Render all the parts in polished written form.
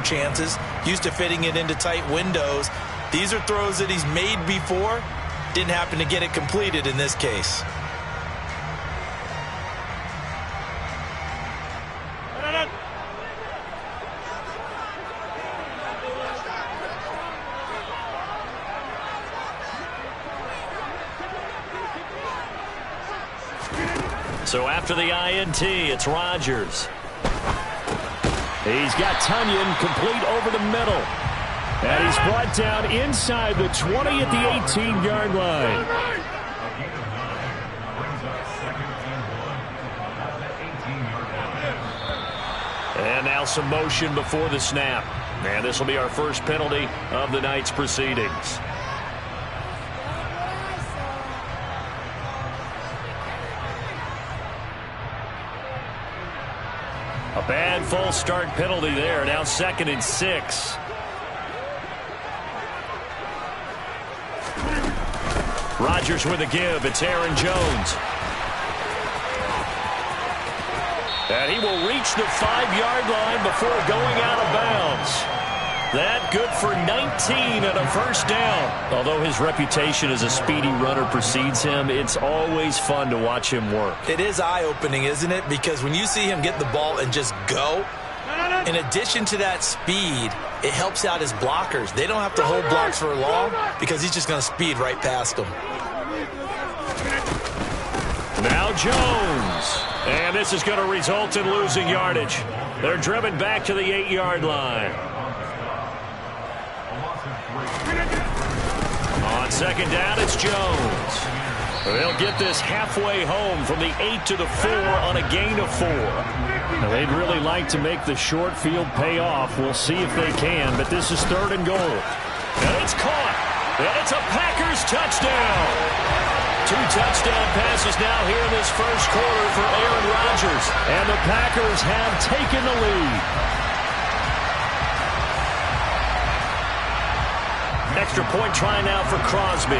chances, used to fitting it into tight windows. These are throws that he's made before. Didn't happen to get it completed in this case. So after the INT, it's Rodgers. He's got Tunyon complete over the middle. And he's brought down inside the 20 at the 18-yard line. And now some motion before the snap. And this will be our first penalty of the night's proceedings. A bad false start penalty there. Now 2nd and 6. Rodgers with a give. It's Aaron Jones. And he will reach the 5-yard line before going out of bounds. That good for 19 and a first down. Although his reputation as a speedy runner precedes him, it's always fun to watch him work. It is eye-opening, isn't it? Because when you see him get the ball and just go, in addition to that speed, it helps out his blockers. They don't have to hold blocks for long because he's just going to speed right past them. Now Jones. And this is going to result in losing yardage. They're driven back to the 8-yard line. On 2nd down, it's Jones. They'll get this halfway home from the 8 to the 4 on a gain of 4. Now, they'd really like to make the short field pay off. We'll see if they can, but this is 3rd and goal. And it's caught. And it's a Packers touchdown. 2 touchdown passes now here in this first quarter for Aaron Rodgers. And the Packers have taken the lead. Extra point try now for Crosby.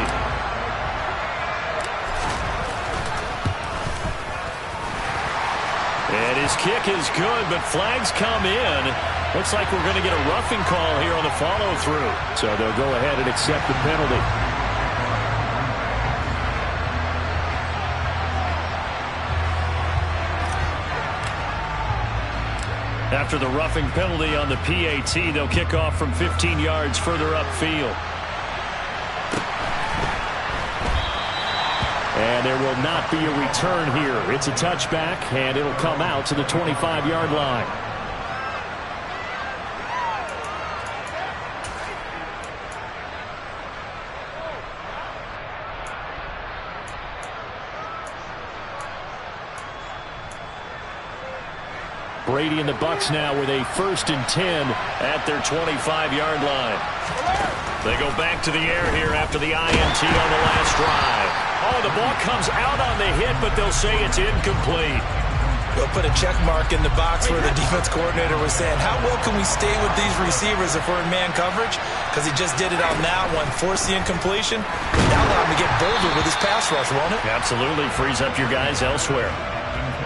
And his kick is good, but flags come in. Looks like we're going to get a roughing call here on the follow-through. So they'll go ahead and accept the penalty. After the roughing penalty on the PAT, they'll kick off from 15 yards further upfield. And there will not be a return here. It's a touchback, and it'll come out to the 25-yard line. Brady and the Bucs now with a 1st and 10 at their 25-yard line. They go back to the air here after the INT on the last drive. Oh, the ball comes out on the hit, but they'll say it's incomplete. They'll put a check mark in the box where the defense coordinator was saying, how well can we stay with these receivers if we're in man coverage? Because he just did it on that one, forced the incompletion. Now allow him to get bolder with his pass rush, won't it? Absolutely, frees up your guys elsewhere.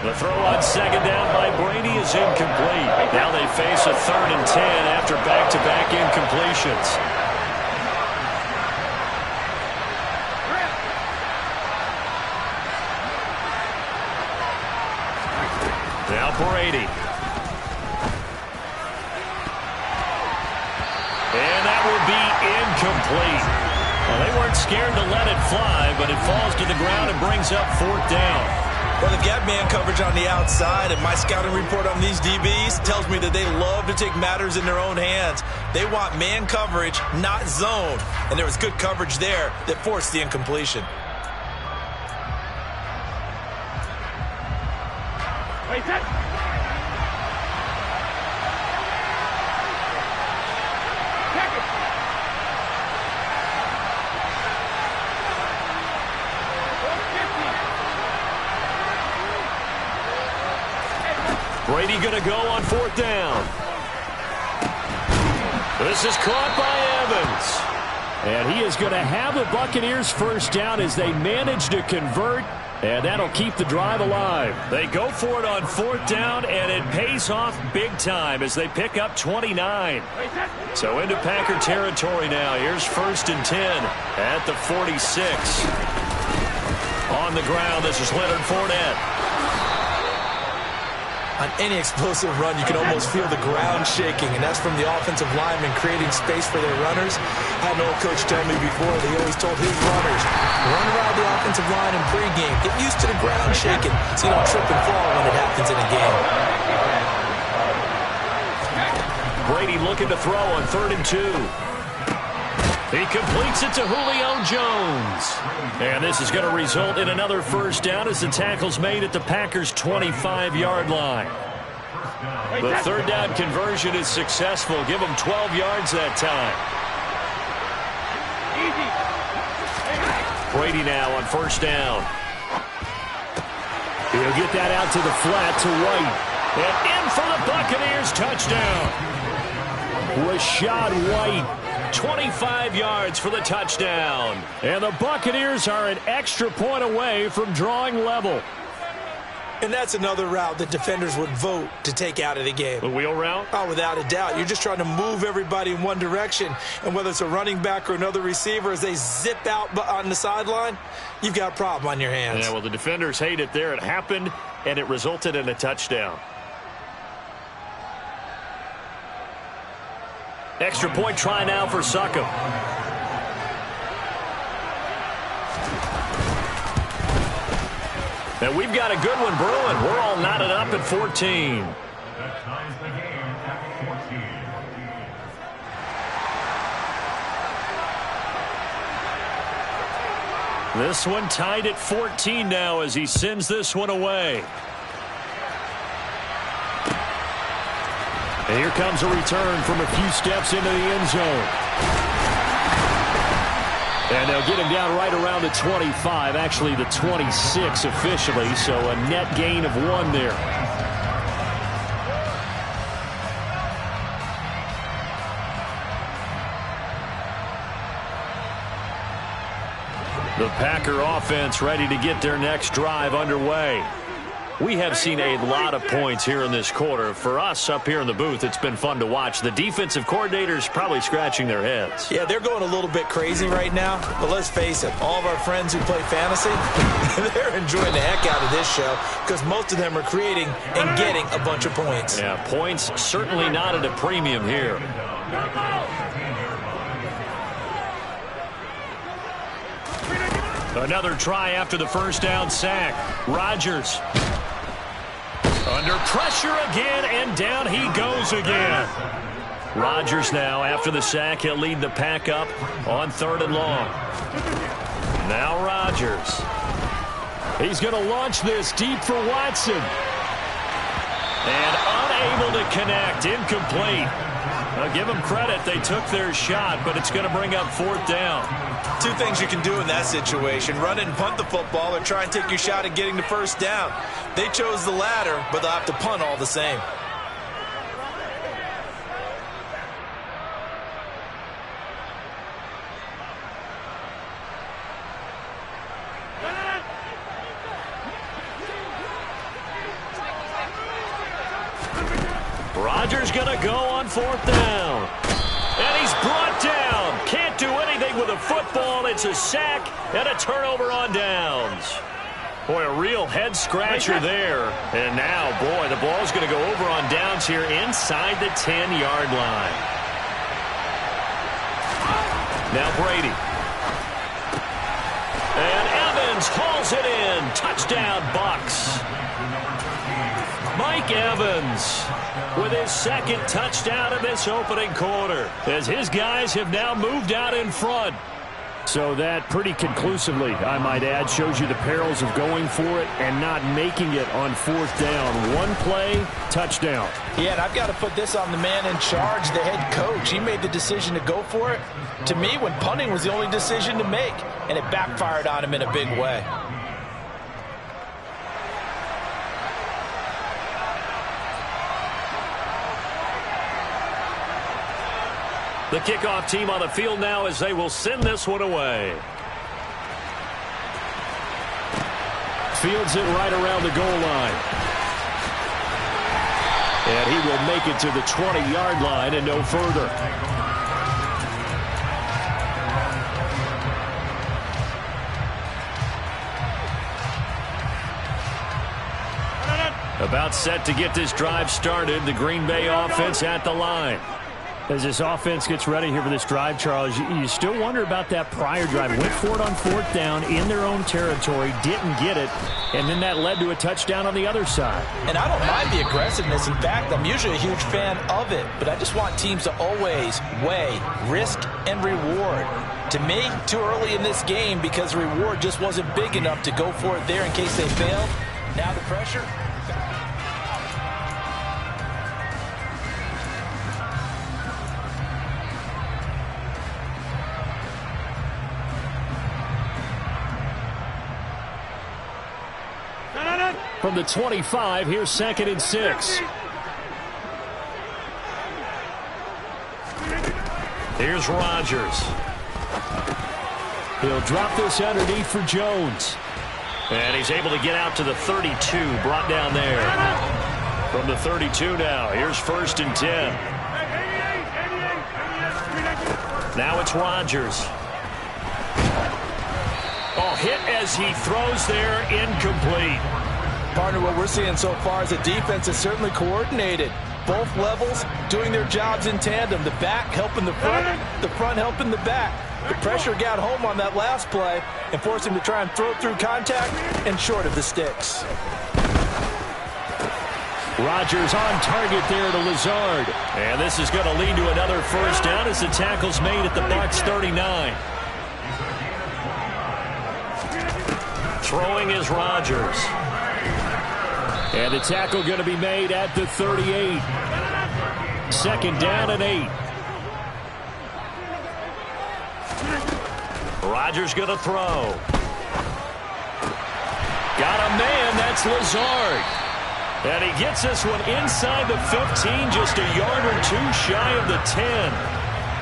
The throw on 2nd down by Brady is incomplete. Now they face a 3rd and 10 after back-to-back incompletions. Now Brady. And that will be incomplete. Well, they weren't scared to let it fly, but it falls to the ground and brings up 4th down. Well, they've got man coverage on the outside, and my scouting report on these DBs tells me that they love to take matters in their own hands. They want man coverage, not zone. And there was good coverage there that forced the incompletion. Wait, that... Brady going to go on 4th down. This is caught by Evans. And he is going to have the Buccaneers first down as they manage to convert. And that'll keep the drive alive. They go for it on 4th down, and it pays off big time as they pick up 29. So into Packer territory now. Here's 1st and 10 at the 46. On the ground, this is Leonard Fournette. On any explosive run, you can almost feel the ground shaking, and that's from the offensive linemen creating space for their runners. I had an old coach tell me before, he always told his runners, run around the offensive line in pregame. Get used to the ground shaking so you don't trip and fall when it happens in a game. Brady looking to throw on 3rd and 2. He completes it to Julio Jones. And this is going to result in another first down as the tackle's made at the Packers' 25-yard line. The 3rd down conversion is successful. Give them 12 yards that time. Brady now on 1st down. He'll get that out to the flat to White. And in for the Buccaneers touchdown. Rashad White. 25 yards for the touchdown. And the Buccaneers are an extra point away from drawing level. And that's another route that defenders would vote to take out of the game. The wheel route? Oh, without a doubt. You're just trying to move everybody in one direction. And whether it's a running back or another receiver, as they zip out on the sideline, you've got a problem on your hands. Yeah, well, the defenders hate it there. It happened, and it resulted in a touchdown. Extra point try now for Succop. And we've got a good one brewing. We're all knotted up at 14. This one tied at 14 now as he sends this one away. And here comes a return from a few steps into the end zone. And they'll get him down right around the 25, actually the 26 officially, so a net gain of 1 there. The Packer offense ready to get their next drive underway. We have seen a lot of points here in this quarter. For us up here in the booth, it's been fun to watch. The defensive coordinators probably scratching their heads. Yeah, they're going a little bit crazy right now. But let's face it, all of our friends who play fantasy, they're enjoying the heck out of this show because most of them are creating and getting a bunch of points. Yeah, points certainly not at a premium here. Another try after the first down sack. Rodgers under pressure again, and down he goes again. Rodgers now, after the sack, he'll lead the pack up on 3rd and long. Now Rodgers. He's going to launch this deep for Watson. And unable to connect, incomplete. I'll give them credit, they took their shot, but it's going to bring up 4th down. 2 things you can do in that situation: run and punt the football, or try and take your shot at getting the first down. They chose the latter, but they'll have to punt all the same. Rodgers going to go on 4th down. And he's brought down. Can't do anything with a football. It's a sack and a turnover on downs. Boy, a real head-scratcher there. And now, boy, the ball's going to go over on downs here inside the 10-yard line. Now Brady. And Evans hauls it in. Touchdown, Bucs. Mike Evans with his 2nd touchdown of this opening quarter, as his guys have now moved out in front. So that pretty conclusively, I might add, shows you the perils of going for it and not making it on 4th down. One play, touchdown. Yeah, and I've got to put this on the man in charge, the head coach. He made the decision to go for it. To me, when punting was the only decision to make, and it backfired on him in a big way. The kickoff team on the field now as they will send this one away. Fields it right around the goal line. And he will make it to the 20-yard line and no further. About set to get this drive started. The Green Bay offense at the line. As this offense gets ready here for this drive, Charles, you still wonder about that prior drive. Went for it on 4th down in their own territory, didn't get it, and then that led to a touchdown on the other side. And I don't mind the aggressiveness. In fact, I'm usually a huge fan of it, but I just want teams to always weigh risk and reward. To me, too early in this game because the reward just wasn't big enough to go for it there in case they failed. Now the pressure. From the 25, here's 2nd and 6. Here's Rodgers. He'll drop this underneath for Jones. And he's able to get out to the 32, brought down there. From the 32 now, here's 1st and 10. Now it's Rodgers. Oh, hit as he throws there, incomplete. Partner, what we're seeing so far is the defense is certainly coordinated. Both levels doing their jobs in tandem. The back helping the front helping the back. The pressure got home on that last play and forced him to try and throw through contact and short of the sticks. Rodgers on target there to Lazard. And this is going to lead to another 1st down as the tackle's made at the Bucs 39. Throwing is Rodgers. And the tackle going to be made at the 38. 2nd down and 8. Rodgers going to throw. Got a man, that's Lazard. And he gets this one inside the 15, just a yard or two shy of the 10.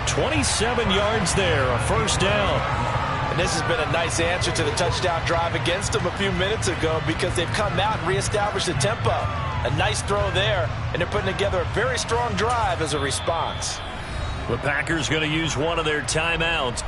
27 yards there, a 1st down. And this has been a nice answer to the touchdown drive against them a few minutes ago because they've come out and reestablished the tempo. A nice throw there, and they're putting together a very strong drive as a response. The Packers going to use one of their timeouts.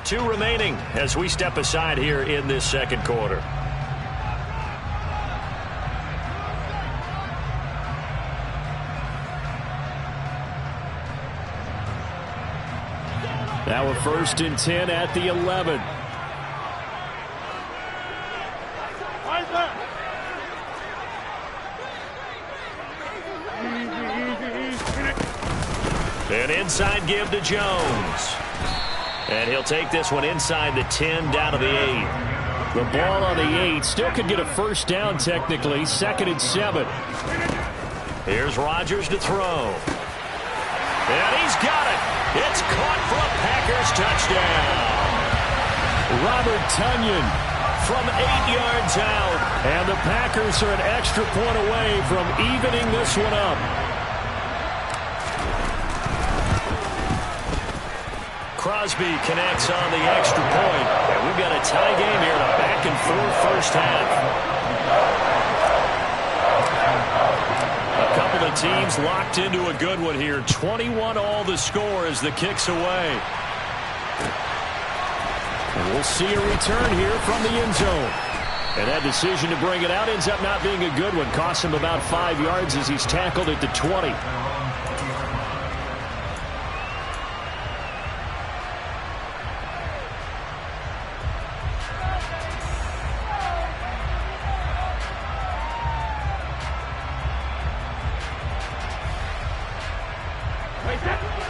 2 remaining as we step aside here in this second quarter. Now a 1st and 10 at the 11. An inside give to Jones. And he'll take this one inside the 10 down to the 8. The ball on the 8 still could get a 1st down technically. 2nd and 7. Here's Rodgers to throw. And he's got it. It's caught for a Packers touchdown. Robert Tonyan from 8 yards out. And the Packers are an extra point away from evening this one up. Crosby connects on the extra point. And we've got a tie game here in a back-and-forth first half. A couple of teams locked into a good one here. 21-all the score as the kick's away. And we'll see a return here from the end zone. And that decision to bring it out ends up not being a good one. Costs him about 5 yards as he's tackled at the 20.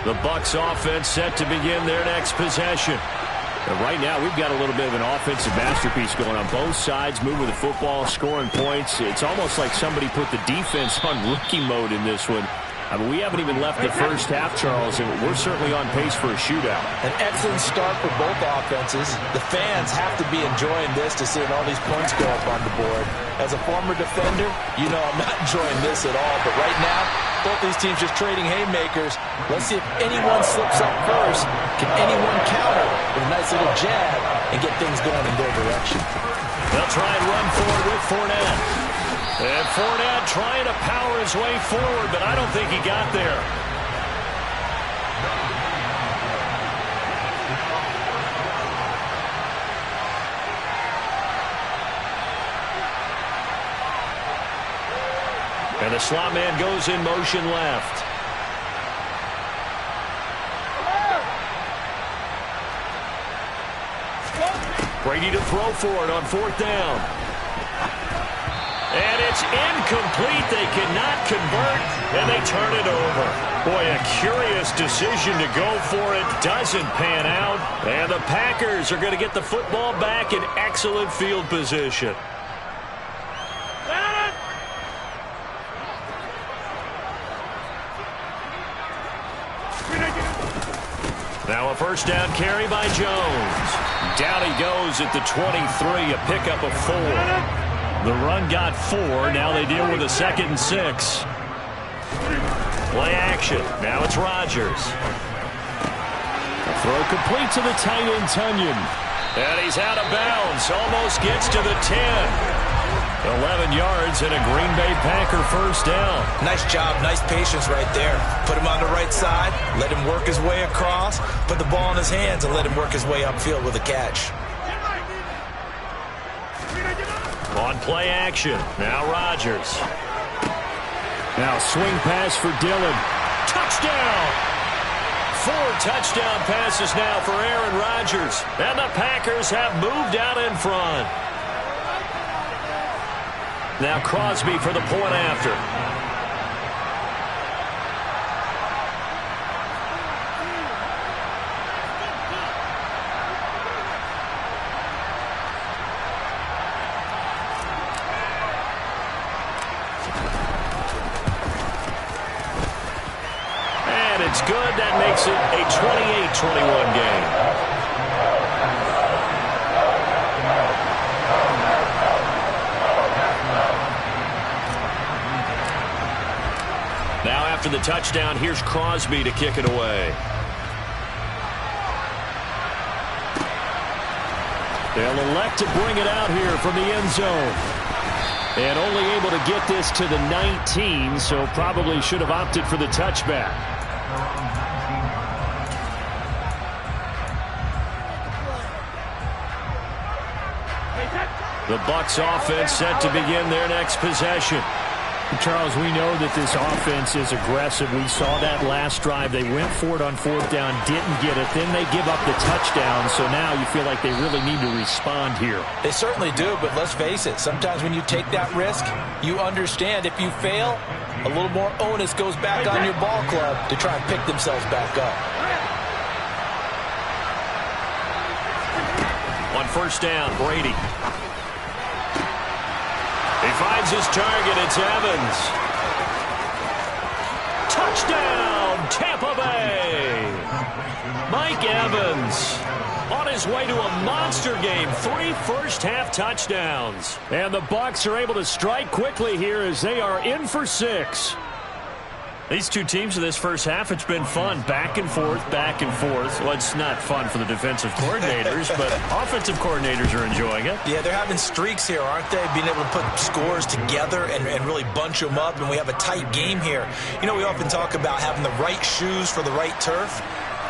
The Bucs offense set to begin their next possession. And right now, we've got a little bit of an offensive masterpiece going on both sides, moving the football, scoring points. It's almost like somebody put the defense on rookie mode in this one. I mean, we haven't even left the first half, Charles, and we're certainly on pace for a shootout. An excellent start for both offenses. The fans have to be enjoying this to seeing all these points go up on the board. As a former defender, you know I'm not enjoying this at all. But right now, both these teams just trading haymakers. Let's see if anyone slips up first. Can anyone counter with a nice little jab and get things going in their direction? They'll try and run forward with Fournette. And Fournette trying to power his way forward, but I don't think he got there. And the slot man goes in motion left. Brady to throw for it on 4th down. And it's incomplete. They cannot convert, and they turn it over. Boy, a curious decision to go for it. Doesn't pan out. And the Packers are going to get the football back in excellent field position. Now a 1st down carry by Jones. Down he goes at the 23, a pickup of 4. The run got 4. Now they deal with a 2nd and 6. Play action. Now it's Rodgers. A throw complete to the tight end, Tonyan. And he's out of bounds. Almost gets to the 10. 11 yards and a Green Bay Packer 1st down. Nice job. Nice patience right there. Put him on the right side. Let him work his way across. Put the ball in his hands and let him work his way upfield with a catch. On play action. Now Rodgers. Now swing pass for Dillon. Touchdown! 4 touchdown passes now for Aaron Rodgers. And the Packers have moved out in front. Now Crosby for the point after. And it's good. That makes it a 28-21 game. Now after the touchdown, here's Crosby to kick it away. They'll elect to bring it out here from the end zone. And only able to get this to the 19, so probably should have opted for the touchback. The Bucs offense set to begin their next possession. Charles, we know that this offense is aggressive. We saw that last drive. They went for it on fourth down, didn't get it. Then they give up the touchdown. So now you feel like they really need to respond here. They certainly do, but let's face it. Sometimes when you take that risk, you understand if you fail, a little more onus goes back on your ball club to try and pick themselves back up. On first down, Brady. He finds his target. It's Evans. Touchdown, Tampa Bay. Mike Evans on his way to a monster game. 3 first-half touchdowns. And the Bucs are able to strike quickly here as they are in for 6. These two teams in this first half, it's been fun. Back and forth, back and forth. Well, it's not fun for the defensive coordinators, but offensive coordinators are enjoying it. Yeah, they're having streaks here, aren't they? Being able to put scores together and really bunch them up, and we have a tight game here. You know, we often talk about having the right shoes for the right turf.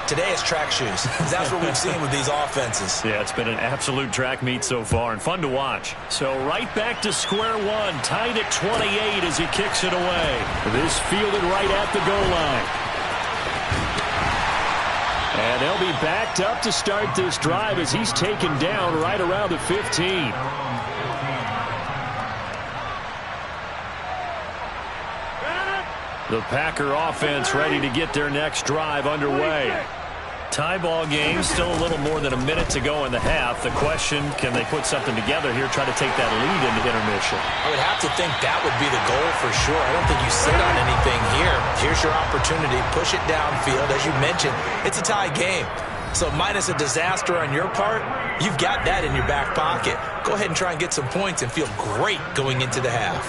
Today it's track shoes. That's what we've seen with these offenses. Yeah, it's been an absolute track meet so far and fun to watch. So right back to square one, tied at 28 as he kicks it away. This fielded right at the goal line. And they'll be backed up to start this drive as he's taken down right around the 15. The Packer offense ready to get their next drive underway. Tie ball game, still a little more than a minute to go in the half. The question, can they put something together here, try to take that lead into intermission? I would have to think that would be the goal for sure. I don't think you sit on anything here. Here's your opportunity. Push it downfield. As you mentioned, it's a tie game. So minus a disaster on your part, you've got that in your back pocket. Go ahead and try and get some points and feel great going into the half.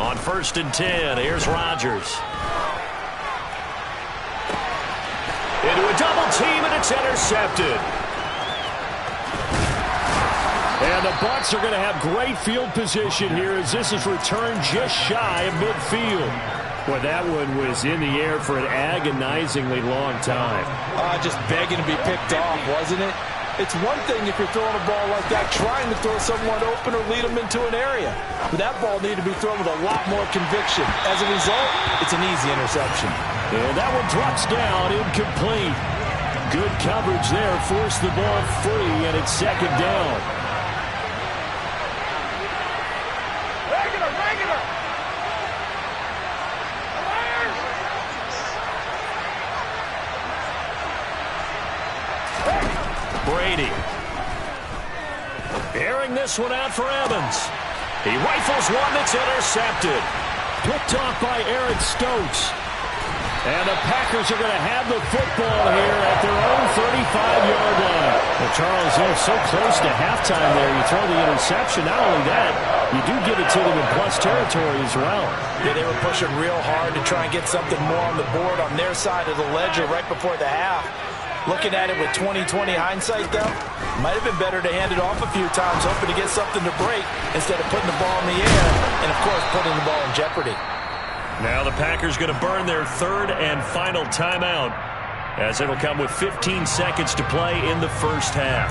On first and 10, here's Rodgers. Into a double team, and it's intercepted. And the Bucs are going to have great field position here as this is returned just shy of midfield. Boy, that one was in the air for an agonizingly long time. Just begging to be picked off, wasn't it? It's one thing if you're throwing a ball like that, trying to throw someone open or lead them into an area. But that ball needed to be thrown with a lot more conviction. As a result, it's an easy interception. And that one drops down, incomplete. Good coverage there, forced the ball free, and it's second down. Brady. Airing this one out for Evans. He rifles one that's intercepted. Picked off by Eric Stokes. And the Packers are going to have the football here at their own 35-yard line. Well, Charles, they're so close to halftime there. You throw the interception. Not only that, you do give it to them in plus territory as well. Yeah, they were pushing real hard to try and get something more on the board on their side of the ledger right before the half. Looking at it with 20/20 hindsight, though, might have been better to hand it off a few times, hoping to get something to break instead of putting the ball in the air and, of course, putting the ball in jeopardy. Now the Packers going to burn their third and final timeout as it'll come with 15 seconds to play in the first half.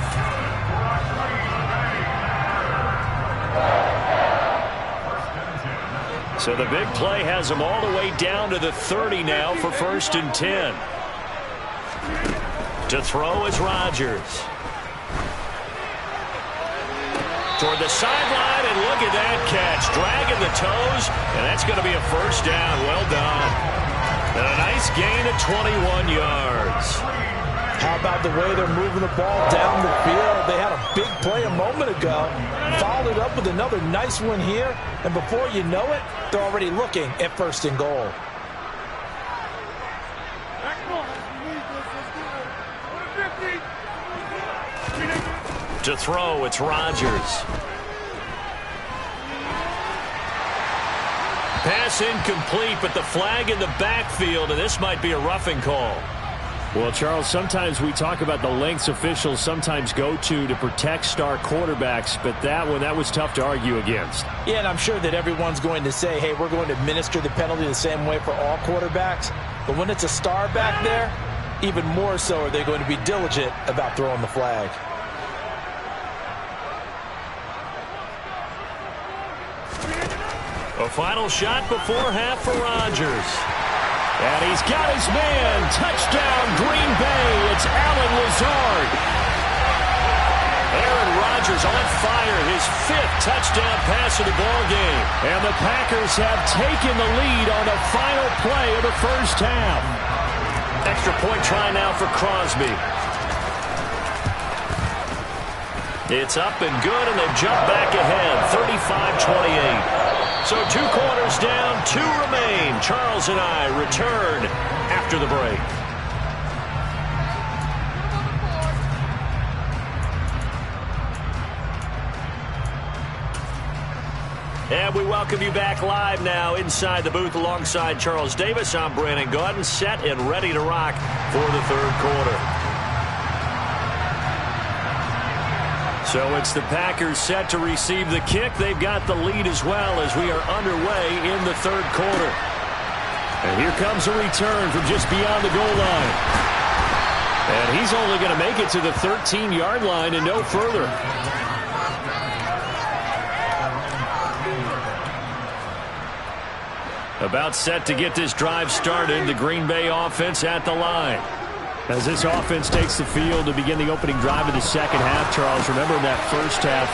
So the big play has them all the way down to the 30 now for first and 10. To throw is Rodgers. Toward the sideline, and look at that catch. Dragging the toes, and that's going to be a first down. Well done. And a nice gain of 21 yards. How about the way they're moving the ball down the field? They had a big play a moment ago. Followed it up with another nice one here. And before you know it, they're already looking at first and goal. To throw, it's Rodgers. Pass incomplete, but the flag in the backfield, and this might be a roughing call. Well, Charles, sometimes we talk about the lengths officials sometimes go to protect star quarterbacks, but that was tough to argue against. Yeah, and I'm sure that everyone's going to say, hey, we're going to administer the penalty the same way for all quarterbacks. But when it's a star back there, even more so are they going to be diligent about throwing the flag. A final shot before half for Rodgers. And he's got his man. Touchdown, Green Bay. It's Allen Lazard. Aaron Rodgers on fire. His 5th touchdown pass of the ball game. And the Packers have taken the lead on the final play of the first half. Extra point try now for Crosby. It's up and good, and they've jumped back ahead, 35-28. So 2 quarters down, 2 remain. Charles and I return after the break. And we welcome you back live now inside the booth alongside Charles Davis. I'm Brandon Gaudin, set and ready to rock for the 3rd quarter. So it's the Packers set to receive the kick. They've got the lead as well as we are underway in the 3rd quarter. And here comes a return from just beyond the goal line. And he's only going to make it to the 13-yard line and no further. About set to get this drive started, the Green Bay offense at the line. As this offense takes the field to begin the opening drive of the second half, Charles, remember in that first half,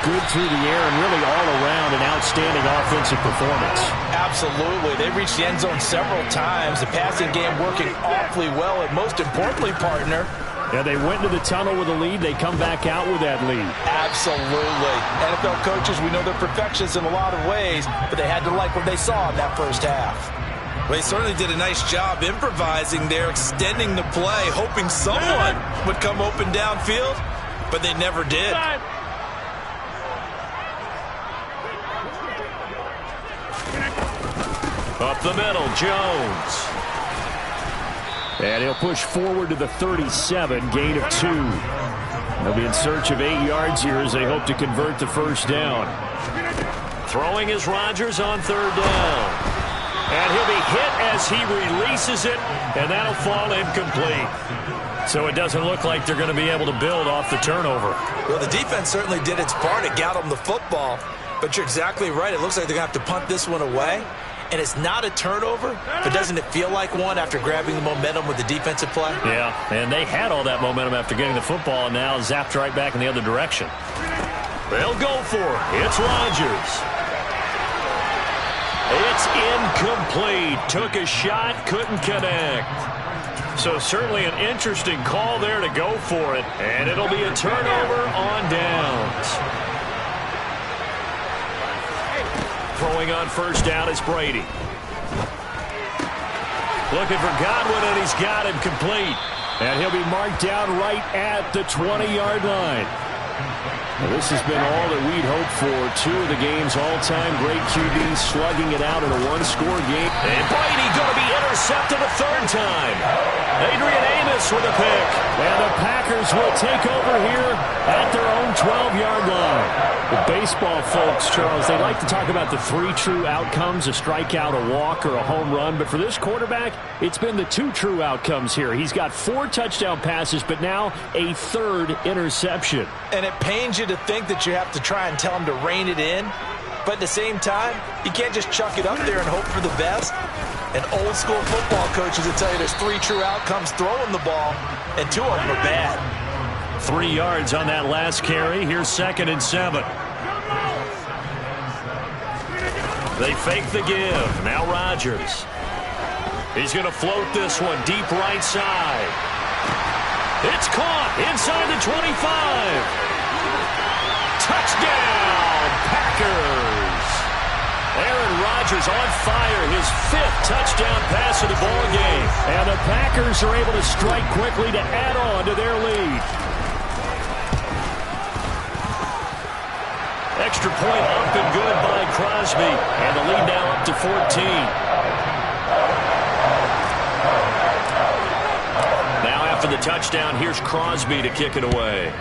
good through the air and really all around an outstanding offensive performance. Absolutely. They reached the end zone several times. The passing game working awfully well, and most importantly, partner, yeah, they went to the tunnel with a lead. They come back out with that lead. Absolutely. NFL coaches, we know they're perfectionists in a lot of ways, but they had to like what they saw in that first half. Well, they certainly did a nice job improvising there, extending the play, hoping someone would come open downfield, but they never did. Up the middle, Jones. And he'll push forward to the 37, gain of 2. They'll be in search of 8 yards here as they hope to convert the first down. Throwing is Rodgers on 3rd down. And he'll be hit as he releases it, and that'll fall incomplete. So it doesn't look like they're going to be able to build off the turnover. Well, the defense certainly did its part to get them the football, but you're exactly right. It looks like they're going to have to punt this one away. And it's not a turnover, but doesn't it feel like one after grabbing the momentum with the defensive play? Yeah, and they had all that momentum after getting the football, and now zapped right back in the other direction. They'll go for it. It's Rodgers. It's incomplete. Took a shot, couldn't connect. So certainly an interesting call there to go for it, and it'll be a turnover on downs. Throwing on first down is Brady. Looking for Godwin, and he's got him complete. And he'll be marked down right at the 20-yard line. Well, this has been all that we'd hoped for. 2 of the game's all-time great QBs slugging it out in a 1-score game. And Brady going to be intercepted a 3rd time. Adrian Amos with a pick. And the Packers will take over here at their own 12-yard line. The baseball folks, Charles, they like to talk about the 3 true outcomes, a strikeout, a walk, or a home run. But for this quarterback, it's been the 2 true outcomes here. He's got 4 touchdown passes, but now a 3rd interception. And it pains you to think that you have to try and tell him to rein it in. But at the same time, you can't just chuck it up there and hope for the best. And old school football coaches will tell you there's 3 true outcomes throwing the ball, and 2 of them are bad. 3 yards on that last carry. Here's 2nd and 7. They fake the give. Now Rodgers. He's going to float this one deep right side. It's caught inside the 25. Touchdown, Packers. Aaron Rodgers on fire, his 5th touchdown pass of the ball game. And the Packers are able to strike quickly to add on to their lead. Extra point up and good by Crosby. And the lead now up to 14. Now after the touchdown, here's Crosby to kick it away.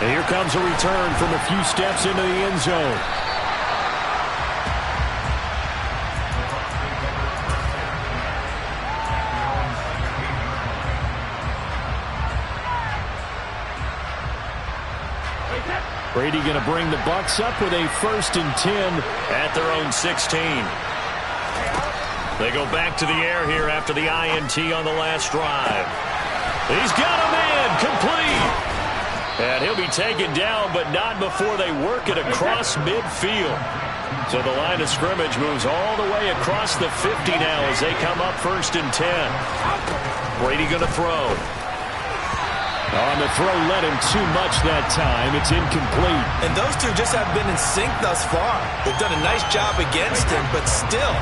And here comes a return from a few steps into the end zone. Brady going to bring the Bucs up with a 1st and 10 at their own 16. They go back to the air here after the INT on the last drive. He's got a man complete. And he'll be taken down, but not before they work it across midfield. So the line of scrimmage moves all the way across the 50 now as they come up 1st and 10. Brady going to throw. On the throw, led him too much that time. It's incomplete. And those two just have been in sync thus far. They've done a nice job against him, but still,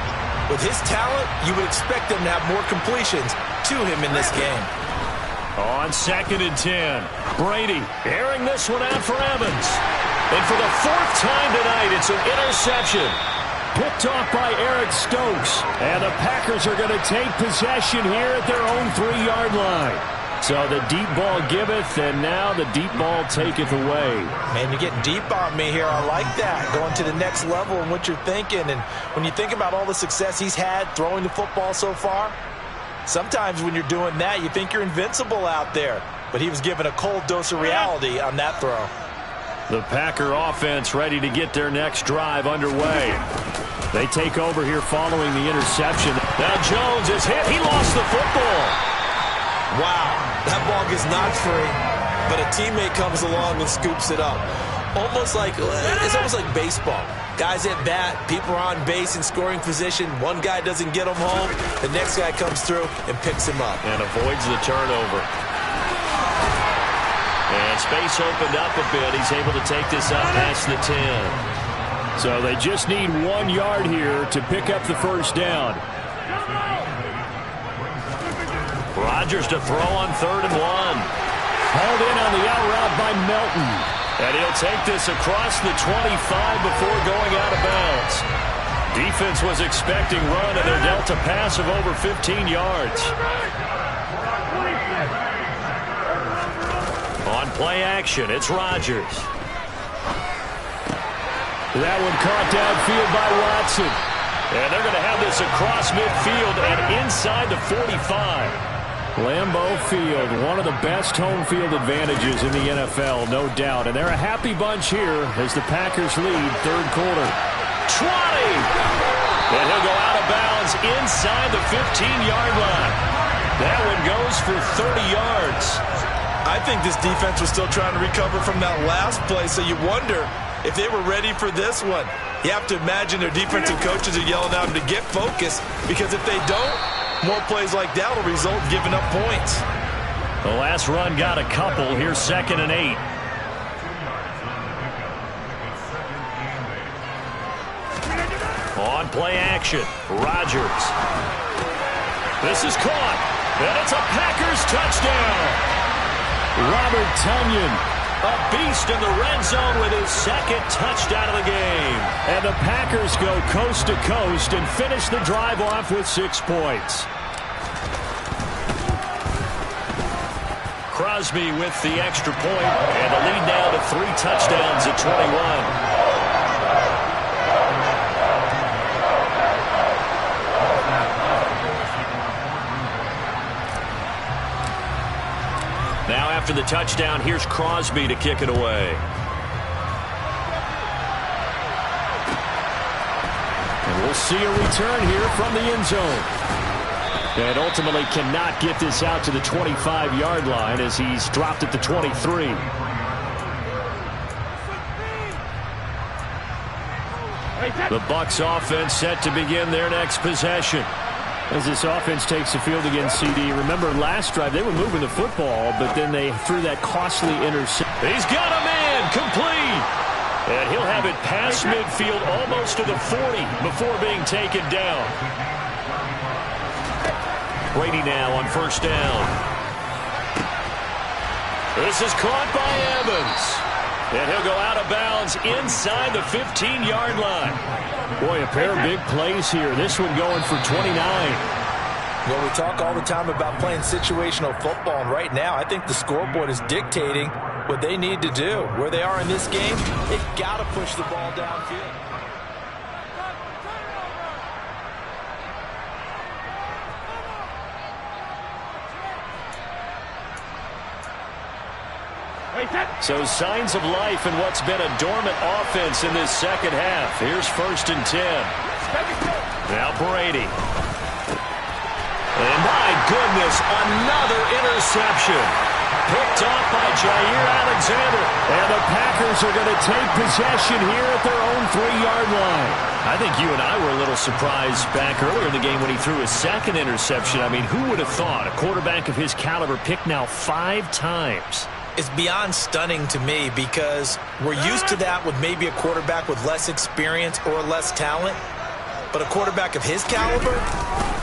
with his talent, you would expect them to have more completions to him in this game. On 2nd and 10, Brady airing this one out for Evans. And for the 4th time tonight, it's an interception. Picked off by Eric Stokes. And the Packers are going to take possession here at their own 3-yard line. So the deep ball giveth, and now the deep ball taketh away. Man, you're getting deep on me here. I like that. Going to the next level and what you're thinking. And when you think about all the success he's had throwing the football so far, sometimes when you're doing that, you think you're invincible out there. But he was given a cold dose of reality on that throw. The Packer offense ready to get their next drive underway. They take over here following the interception. Now Jones is hit. He lost the football. Wow, that ball gets knocked free, but a teammate comes along and scoops it up. It's almost like baseball. Guys at bat, people are on base in scoring position. One guy doesn't get him home. The next guy comes through and picks him up. And avoids the turnover. And space opened up a bit. He's able to take this up past the 10. So they just need 1 yard here to pick up the 1st down. Rodgers to throw on 3rd and 1. Hauled in on the out route by Melton. And he'll take this across the 25 before going out of bounds. Defense was expecting run, and they're dealt a pass of over 15 yards. On play action, it's Rodgers. That one caught downfield by Watson. And they're going to have this across midfield and inside the 45. Lambeau Field, one of the best home field advantages in the NFL, no doubt. And they're a happy bunch here as the Packers lead 3rd quarter. 20! And he'll go out of bounds inside the 15-yard line. That one goes for 30 yards. I think this defense was still trying to recover from that last play, so you wonder if they were ready for this one. You have to imagine their defensive coaches are yelling at them to get focused, because if they don't, more plays like that will result in giving up points. The last run got a couple. Here's 2nd and 8. On play action, Rodgers. This is caught, and it's a Packers touchdown. Robert Tonyan, a beast in the red zone with his 2nd touchdown of the game. And the Packers go coast to coast and finish the drive off with 6 points. Crosby with the extra point, and the lead now to 3 touchdowns at 21. Now after the touchdown, here's Crosby to kick it away. And we'll see a return here from the end zone. And ultimately cannot get this out to the 25-yard line as he's dropped at the 23. The Bucs offense set to begin their next possession. As this offense takes the field against CD, remember last drive they were moving the football, but then they threw that costly interception. He's got a man complete. And he'll have it past midfield almost to the 40 before being taken down. Brady now on 1st down. This is caught by Evans. And he'll go out of bounds inside the 15-yard line. Boy, a pair of big plays here. This one going for 29. Well, we talk all the time about playing situational football, and right now I think the scoreboard is dictating what they need to do. Where they are in this game, they've got to push the ball downfield. So signs of life in what's been a dormant offense in this second half. Here's 1st and 10. Now Brady. And my goodness, another interception. Picked off by Jair Alexander. And the Packers are going to take possession here at their own 3-yard line. I think you and I were a little surprised back earlier in the game when he threw his second interception. I mean, who would have thought a quarterback of his caliber picked now 5 times? It's beyond stunning to me because we're used to that with maybe a quarterback with less experience or less talent. But a quarterback of his caliber,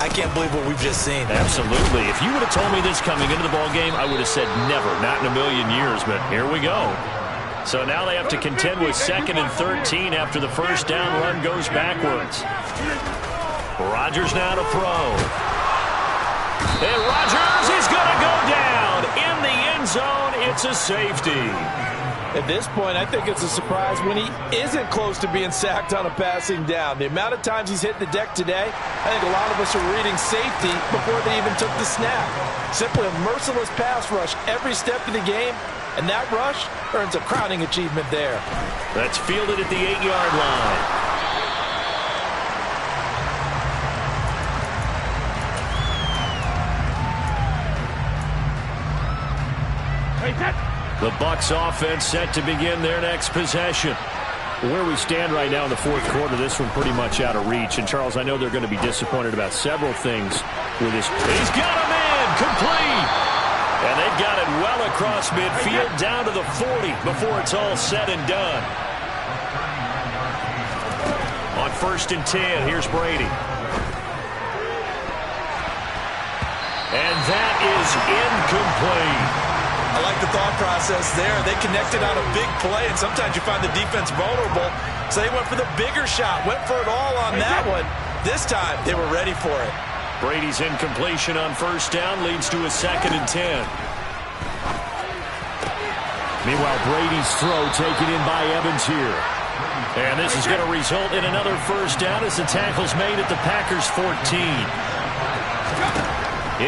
I can't believe what we've just seen. Absolutely. If you would have told me this coming into the ballgame, I would have said never, not in a million years. But here we go. So now they have to contend with 2nd and 13 after the first down run goes backwards. Rodgers now to throw. And Rodgers is going to go down in the end zone. It's a safety. At this point, I think it's a surprise when he isn't close to being sacked on a passing down. The amount of times he's hit the deck today, I think a lot of us are reading safety before they even took the snap. Simply a merciless pass rush every step of the game, and that rush earns a crowning achievement there. That's fielded at the 8-yard line. The Bucs offense set to begin their next possession. Where we stand right now in the 4th quarter, this one pretty much out of reach. And, Charles, I know they're going to be disappointed about several things with this. He's got him in, complete. And they've got it well across midfield down to the 40 before it's all said and done. On 1st and 10, here's Brady. And that is incomplete. I like the thought process there. They connected on a big play, and sometimes you find the defense vulnerable. So they went for the bigger shot, went for it all on that one. This time, they were ready for it. Brady's incompletion on 1st down leads to a 2nd and 10. Meanwhile, Brady's throw taken in by Evans here. And this is going to result in another 1st down as the tackle's made at the Packers' 14.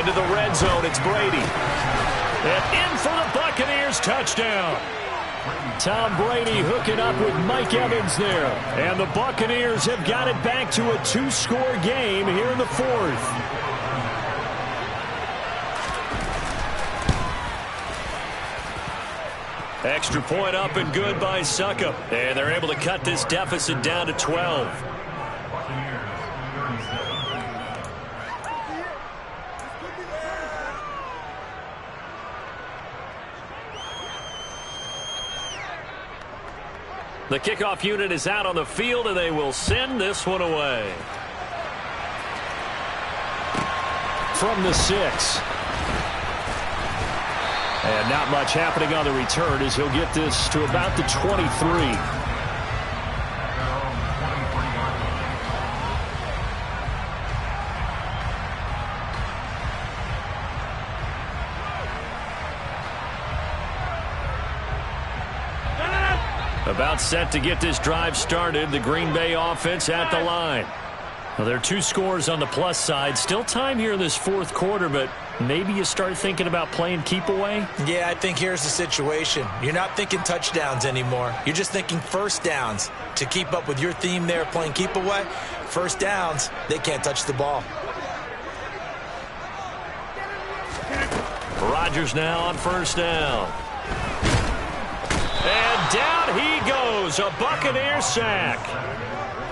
Into the red zone, it's Brady. And in for the Buccaneers, touchdown. Tom Brady hooking up with Mike Evans there. And the Buccaneers have got it back to a 2-score game here in the 4th. Extra point up and good by Succop. And they're able to cut this deficit down to 12. The kickoff unit is out on the field, and they will send this one away. From the 6. And not much happening on the return as he'll get this to about the 23. About set to get this drive started. The Green Bay offense at the line. Well, there are 2 scores on the plus side. Still time here in this 4th quarter, but maybe you start thinking about playing keep away? Yeah, I think here's the situation. You're not thinking touchdowns anymore. You're just thinking 1st downs. To keep up with your theme there, playing keep away, 1st downs, they can't touch the ball. Rodgers now on 1st down. And down he goes, a Buccaneer sack.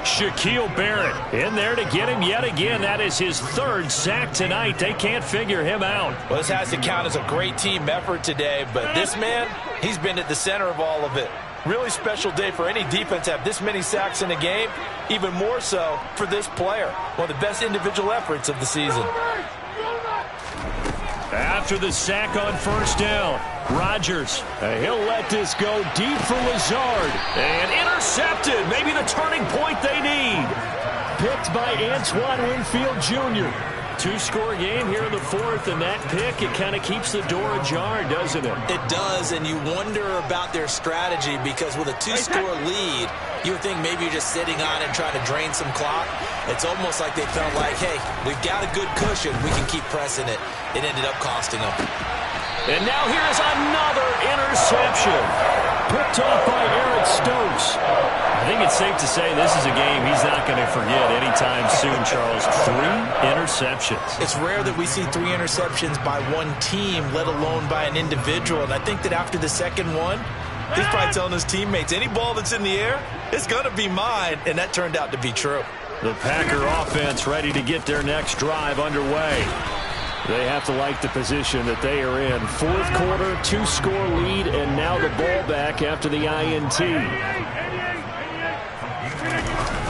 Shaquille Barrett in there to get him yet again. That is his 3rd sack tonight. They can't figure him out. Well, this has to count as a great team effort today, but this man, he's been at the center of all of it. Really special day for any defense to have this many sacks in a game, even more so for this player. One of the best individual efforts of the season. After the sack on 1st down, Rodgers, he'll let this go deep for Lazard. And intercepted, maybe the turning point they need. Picked by Antoine Winfield Jr. 2-score game here in the 4th, and that pick, it kind of keeps the door ajar, doesn't it? It does, and you wonder about their strategy because with a 2-score lead, you would think maybe you're just sitting on it and trying to drain some clock. It's almost like they felt like, hey, we've got a good cushion. We can keep pressing it. It ended up costing them. And now here's another interception. Picked off by Eric Stokes. I think it's safe to say this is a game he's not going to forget anytime soon, Charles. 3 interceptions. It's rare that we see 3 interceptions by one team, let alone by an individual. And I think that after the second one, he's probably telling his teammates, any ball that's in the air, it's going to be mine. And that turned out to be true. The Packer offense ready to get their next drive underway. They have to like the position that they are in. Fourth quarter, 2-score lead, and now the ball back after the INT.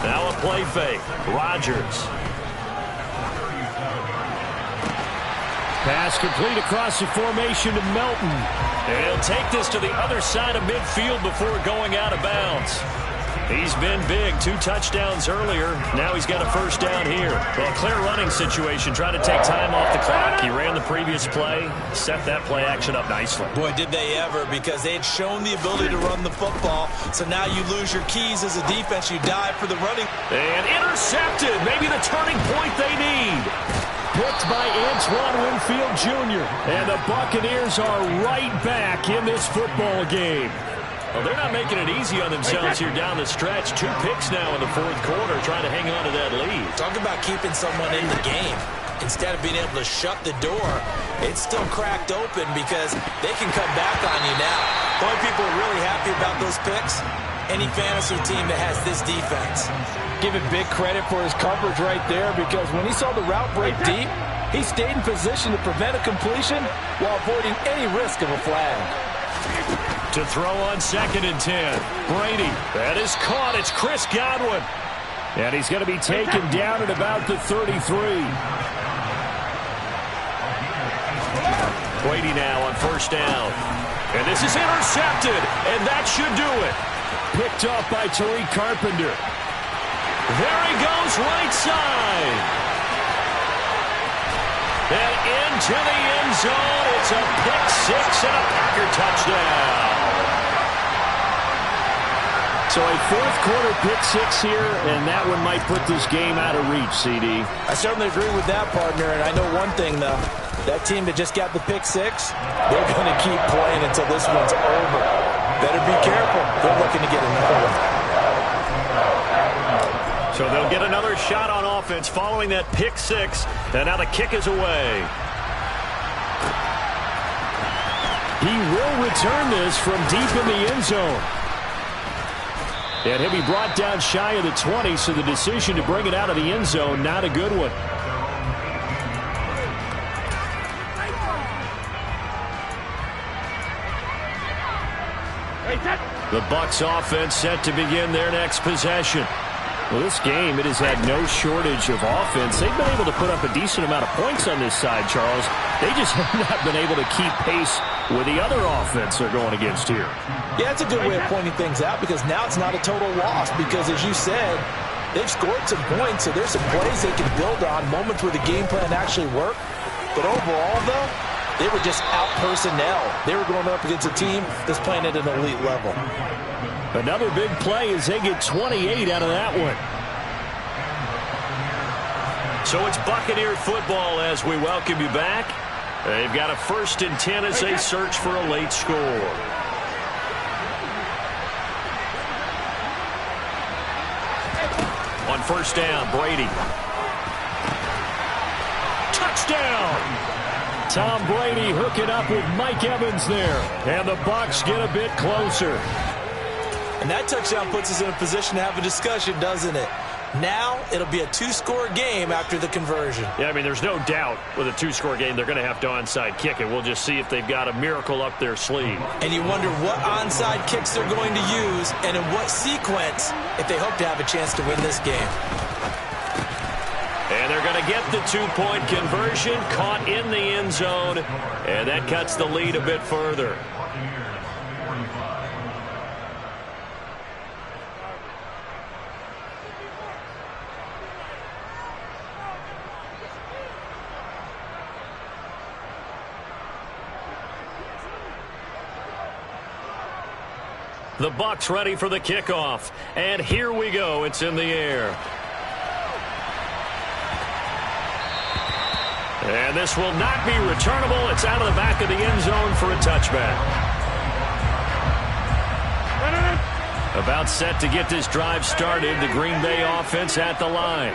Now a play fake. Rodgers. Pass complete across the formation to Melton. And he'll take this to the other side of midfield before going out of bounds. He's been big. 2 touchdowns earlier. Now he's got a first down here. Well, clear running situation. Trying to take time off the clock. He ran the previous play. Set that play action up nicely. Boy, did they ever, because they had shown the ability to run the football. So now you lose your keys as a defense. You dive for the running. And intercepted. Maybe the turning point they need. Picked by Antoine Winfield Jr. And the Buccaneers are right back in this football game. Well, they're not making it easy on themselves here down the stretch. 2 picks now in the fourth quarter, trying to hang on to that lead. Talk about keeping someone in the game. Instead of being able to shut the door, it's still cracked open because they can come back on you now. The only people are really happy about those picks, any fantasy team that has this defense. Give it big credit for his coverage right there, because when he saw the route break deep, he stayed in position to prevent a completion while avoiding any risk of a flag. To throw on 2nd and 10. Brady. That is caught. It's Chris Godwin. And he's going to be taken down at about the 33. Brady now on first down. And this is intercepted. And that should do it. Picked off by Tariq Carpenter. There he goes, right side. And into the end zone. It's a pick 6 and a Packer touchdown. So a fourth quarter pick 6 here, and that one might put this game out of reach, CD. I certainly agree with that, partner, and I know one thing, though. That team that just got the pick 6, they're going to keep playing until this one's over. Better be careful. They're looking to get another one. So they'll get another shot on offense following that pick 6, and now the kick is away. He will return this from deep in the end zone. And he'll be brought down shy of the 20, so the decision to bring it out of the end zone, not a good one. The Bucs offense set to begin their next possession. Well, this game, it has had no shortage of offense. They've been able to put up a decent amount of points on this side, Charles. They just have not been able to keep pace with the other offense they're going against here. Yeah, it's a good way of pointing things out, because now it's not a total loss, because as you said, they've scored some points, so there's some plays they can build on, moments where the game plan actually worked. But overall, though, they were just out personnel. They were going up against a team that's playing at an elite level. Another big play as they get 28 out of that one. So it's Buccaneer football as we welcome you back. They've got a 1st and 10 as they search for a late score. On first down, Brady. Touchdown! Tom Brady hooking up with Mike Evans there. And the Bucs get a bit closer. And that touchdown puts us in a position to have a discussion, doesn't it? Now it'll be a 2-score game after the conversion. Yeah, I mean, there's no doubt with a 2-score game they're going to have to onside kick it. We'll just see if they've got a miracle up their sleeve. And you wonder what onside kicks they're going to use and in what sequence if they hope to have a chance to win this game. And they're going to get the 2-point conversion, caught in the end zone, and that cuts the lead a bit further. The Bucs ready for the kickoff. And here we go. It's in the air. And this will not be returnable. It's out of the back of the end zone for a touchback. About set to get this drive started, the Green Bay offense at the line.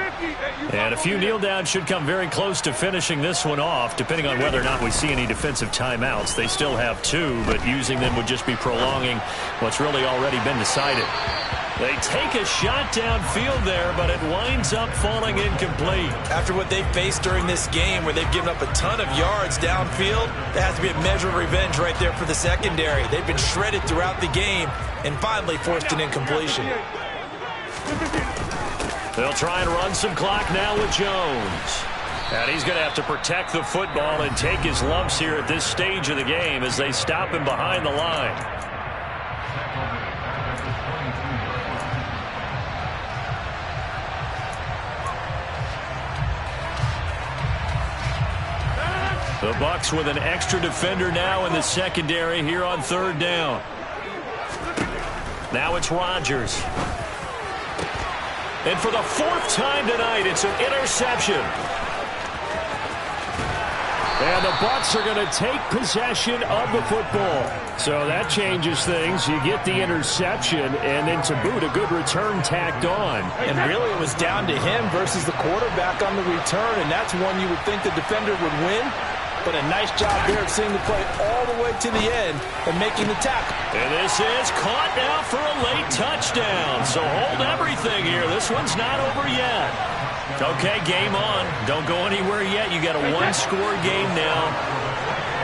And a few kneel downs should come very close to finishing this one off, depending on whether or not we see any defensive timeouts. They still have 2, but using them would just be prolonging what's really already been decided. They take a shot downfield there, but it winds up falling incomplete. After what they faced during this game, where they've given up a ton of yards downfield, there has to be a measure of revenge right there for the secondary. They've been shredded throughout the game and finally forced an incompletion. They'll try and run some clock now with Jones. And he's going to have to protect the football and take his lumps here at this stage of the game as they stop him behind the line. The Bucs with an extra defender now in the secondary here on 3rd down. Now it's Rodgers. And for the 4th time tonight, it's an interception. And the Bucs are going to take possession of the football. So that changes things. You get the interception, and then to boot, a good return tacked on. And really, it was down to him versus the quarterback on the return, and that's one you would think the defender would win. But a nice job there of seeing the play all the way to the end and making the tackle. And this is caught now for a late touchdown. So hold everything here. This one's not over yet. Okay, game on. Don't go anywhere yet. You got a 1-score game now.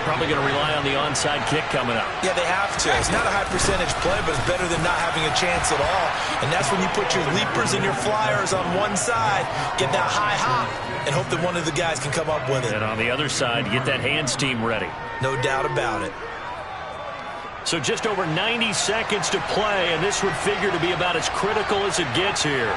Probably going to rely on the onside kick coming up. Yeah, they have to. It's not a high percentage play, but it's better than not having a chance at all. And that's when you put your leapers and your flyers on one side, get that high hop, and hope that one of the guys can come up with it. And on the other side, get that hands team ready. No doubt about it. So just over 90 seconds to play, and this would figure to be about as critical as it gets here.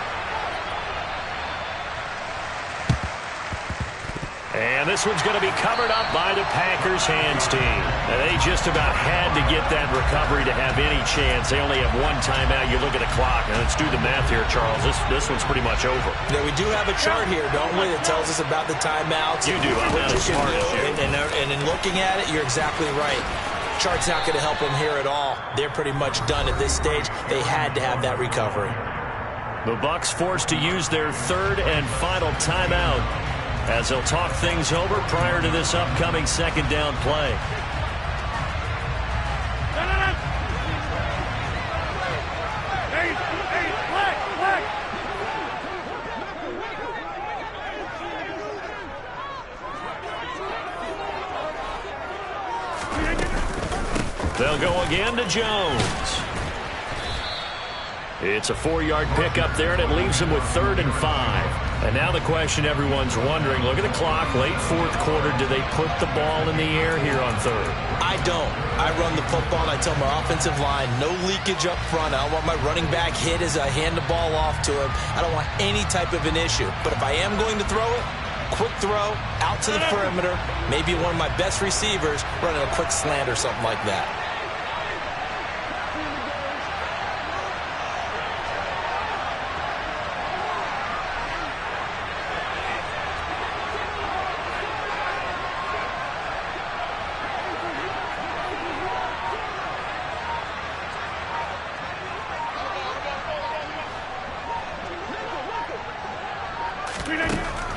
And this one's going to be covered up by the Packers hands team. They just about had to get that recovery to have any chance. They only have 1 timeout. You look at the clock, and let's do the math here, Charles. This one's pretty much over. Yeah, we do have a chart here, don't we, that tells us about the timeouts. You do. I'm not as smart as you. And in looking at it, you're exactly right. Chart's not going to help them here at all. They're pretty much done at this stage. They had to have that recovery. The Bucs forced to use their 3rd and final timeout, as they'll talk things over prior to this upcoming 2nd down play. They'll go again to Jones. It's a 4-yard pickup there, and it leaves them with 3rd and 5. And now the question everyone's wondering, look at the clock, late 4th quarter, do they put the ball in the air here on 3rd? I don't. I run the football, and I tell my offensive line, no leakage up front. I don't want my running back hit as I hand the ball off to him. I don't want any type of an issue. But if I am going to throw it, quick throw, out to the perimeter, maybe one of my best receivers running a quick slant or something like that.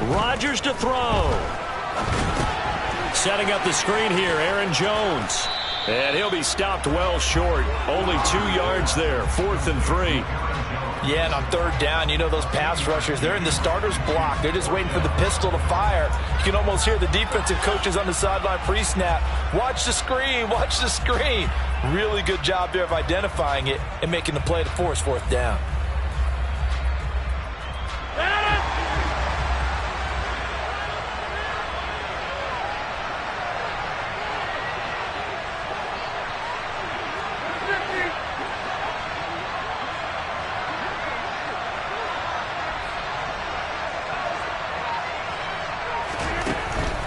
Rodgers to throw. Setting up the screen here, Aaron Jones. And he'll be stopped well short. Only 2 yards there, 4th and 3. Yeah, and on 3rd down, you know those pass rushers, they're in the starter's block. They're just waiting for the pistol to fire. You can almost hear the defensive coaches on the sideline pre-snap. Watch the screen, watch the screen. Really good job there of identifying it and making the play to force 4th down.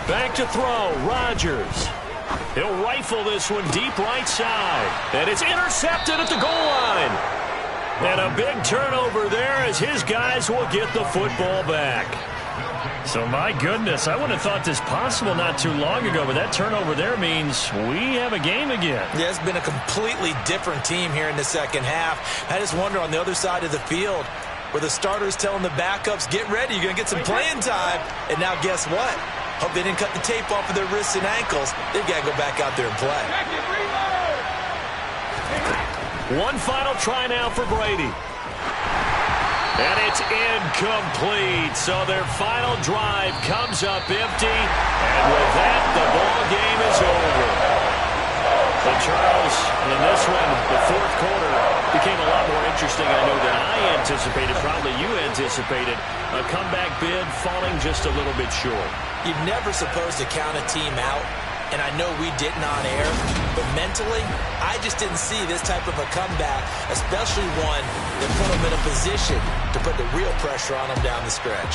Back to throw, Rodgers. He'll rifle this one deep right side. And it's intercepted at the goal line. And a big turnover there as his guys will get the football back. So, my goodness, I wouldn't have thought this possible not too long ago, but that turnover there means we have a game again. Yeah, it's been a completely different team here in the second half. I just wonder on the other side of the field, where the starters telling the backups, get ready, you're going to get some playing time. And now guess what? Hope they didn't cut the tape off of their wrists and ankles. They've got to go back out there and play. One final try now for Brady. And it's incomplete. So their final drive comes up empty. And with that, the ball game is over. But Charles, in this one, the fourth quarter became a lot more interesting, I know, than I anticipated. Probably you anticipated. A comeback bid falling just a little bit short. You're never supposed to count a team out, and I know we didn't on air, but mentally, I just didn't see this type of a comeback, especially one that put them in a position to put the real pressure on them down the stretch.